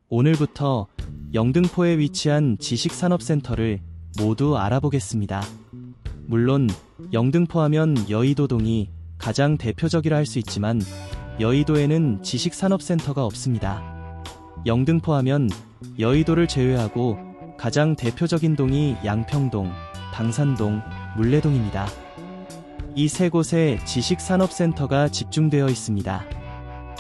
오늘부터 영등포에 위치한 지식산업센터를 모두 알아보겠습니다. 물론 영등포 하면 여의도동이 가장 대표적이라 할 수 있지만 여의도에는 지식산업센터가 없습니다. 영등포 하면 여의도를 제외하고 가장 대표적인 동이 양평동, 당산동, 물레동입니다. 이 세 곳에 지식산업센터가 집중되어 있습니다.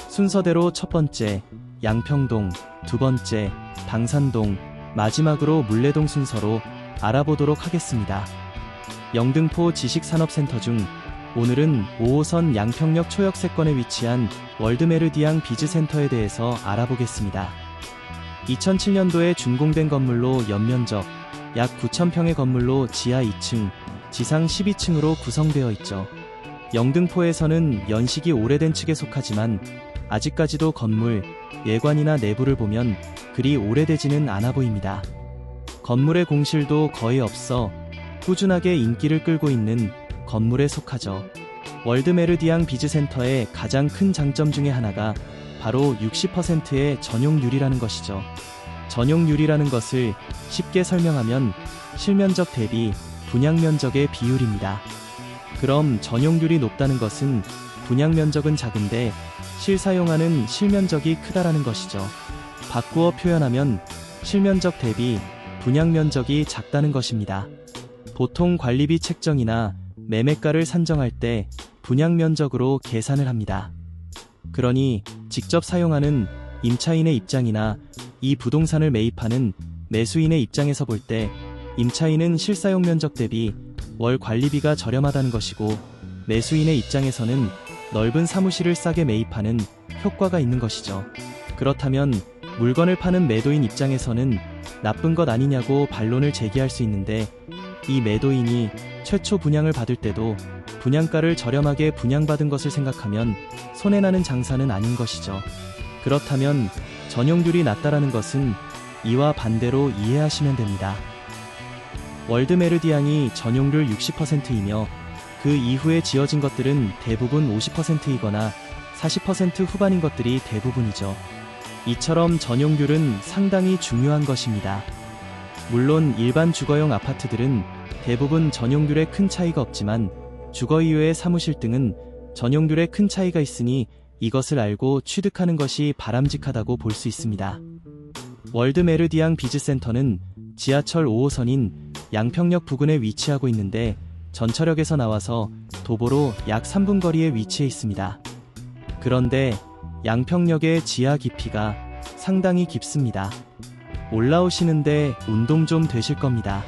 순서대로 첫 번째, 양평동, 두 번째, 당산동, 마지막으로 물레동 순서로 알아보도록 하겠습니다. 영등포 지식산업센터 중 오늘은 5호선 양평역 초역세권에 위치한 월드메르디앙 비즈센터에 대해서 알아보겠습니다. 2007년도에 준공된 건물로 연면적 약 9,000평의 건물로 지하 2층, 지상 12층으로 구성되어 있죠. 영등포에서는 연식이 오래된 측에 속하지만 아직까지도 건물, 외관이나 내부를 보면 그리 오래되지는 않아 보입니다. 건물의 공실도 거의 없어 꾸준하게 인기를 끌고 있는 건물에 속하죠. 월드메르디앙 비즈센터의 가장 큰 장점 중에 하나가 바로 60%의 전용률이라는 것이죠. 전용률이라는 것을 쉽게 설명하면 실면적 대비 분양면적의 비율입니다. 그럼 전용률이 높다는 것은 분양면적은 작은데 실사용하는 실면적이 크다라는 것이죠. 바꾸어 표현하면 실면적 대비 분양면적이 작다는 것입니다. 보통 관리비 책정이나 매매가를 산정할 때 분양면적으로 계산을 합니다. 그러니 직접 사용하는 임차인의 입장이나 이 부동산을 매입하는 매수인의 입장에서 볼 때 임차인은 실사용 면적 대비 월 관리비가 저렴하다는 것이고 매수인의 입장에서는 넓은 사무실을 싸게 매입하는 효과가 있는 것이죠. 그렇다면 물건을 파는 매도인 입장에서는 나쁜 것 아니냐고 반론을 제기할 수 있는데 이 매도인이 최초 분양을 받을 때도 분양가를 저렴하게 분양받은 것을 생각하면 손해나는 장사는 아닌 것이죠. 그렇다면 전용률이 낮다라는 것은 이와 반대로 이해하시면 됩니다. 월드메르디앙이 전용률 60%이며 그 이후에 지어진 것들은 대부분 50%이거나 40% 후반인 것들이 대부분이죠. 이처럼 전용률은 상당히 중요한 것입니다. 물론 일반 주거용 아파트들은 대부분 전용률에 큰 차이가 없지만 주거 이외의 사무실 등은 전용률에 큰 차이가 있으니 이것을 알고 취득하는 것이 바람직하다고 볼 수 있습니다. 월드메르디앙 비즈센터는 지하철 5호선인 양평역 부근에 위치하고 있는데 전철역에서 나와서 도보로 약 3분 거리에 위치해 있습니다. 그런데 양평역의 지하 깊이가 상당히 깊습니다. 올라오시는데 운동 좀 되실 겁니다.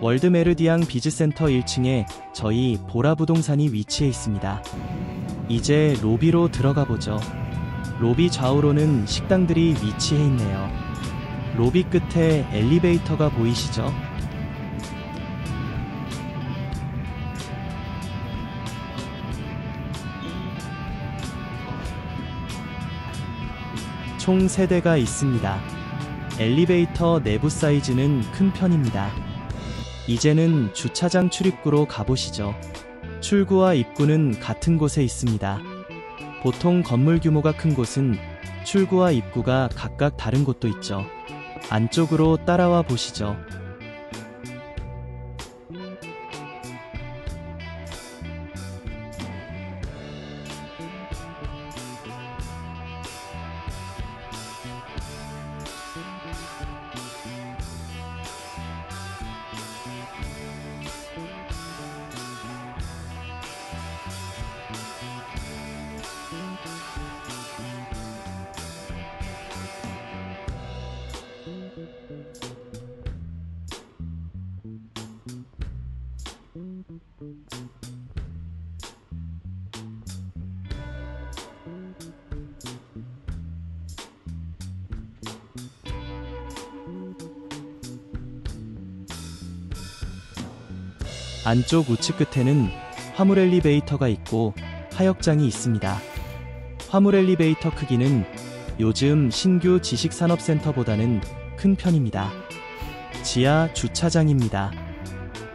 월드메르디앙 비즈센터 1층에 저희 보라부동산이 위치해 있습니다. 이제 로비로 들어가 보죠. 로비 좌우로는 식당들이 위치해 있네요. 로비 끝에 엘리베이터가 보이시죠? 총 3대가 있습니다. 엘리베이터 내부 사이즈는 큰 편입니다. 이제는 주차장 출입구로 가보시죠. 출구와 입구는 같은 곳에 있습니다. 보통 건물 규모가 큰 곳은 출구와 입구가 각각 다른 곳도 있죠. 안쪽으로 따라와 보시죠. 안쪽 우측 끝에는 화물 엘리베이터가 있고 하역장이 있습니다. 화물 엘리베이터 크기는 요즘 신규 지식산업센터보다는 큰 편입니다. 지하 주차장입니다.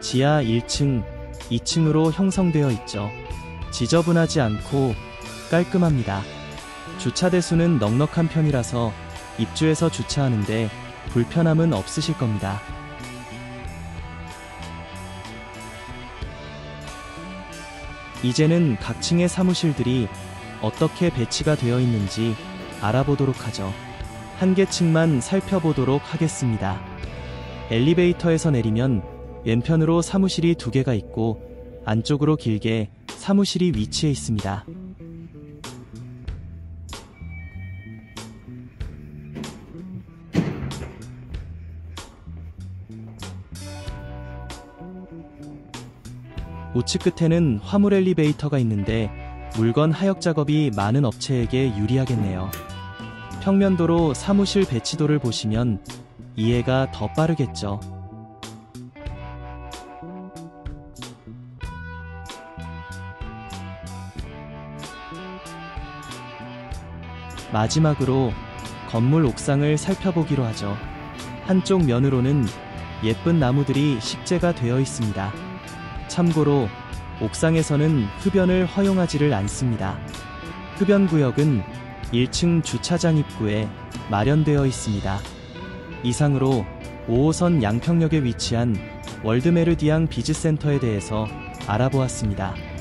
지하 1층, 2층으로 형성되어 있죠. 지저분하지 않고 깔끔합니다. 주차 대수는 넉넉한 편이라서 입주해서 주차하는데 불편함은 없으실 겁니다. 이제는 각 층의 사무실들이 어떻게 배치가 되어 있는지 알아보도록 하죠. 한 개 층만 살펴보도록 하겠습니다. 엘리베이터에서 내리면 왼편으로 사무실이 2개가 있고 안쪽으로 길게 사무실이 위치해 있습니다. 우측 끝에는 화물 엘리베이터가 있는데 물건 하역 작업이 많은 업체에게 유리하겠네요. 평면도로 사무실 배치도를 보시면 이해가 더 빠르겠죠. 마지막으로 건물 옥상을 살펴보기로 하죠. 한쪽 면으로는 예쁜 나무들이 식재가 되어 있습니다. 참고로 옥상에서는 흡연을 허용하지를 않습니다. 흡연구역은 1층 주차장 입구에 마련되어 있습니다. 이상으로 5호선 양평역에 위치한 월드메르디앙 비즈센터에 대해서 알아보았습니다.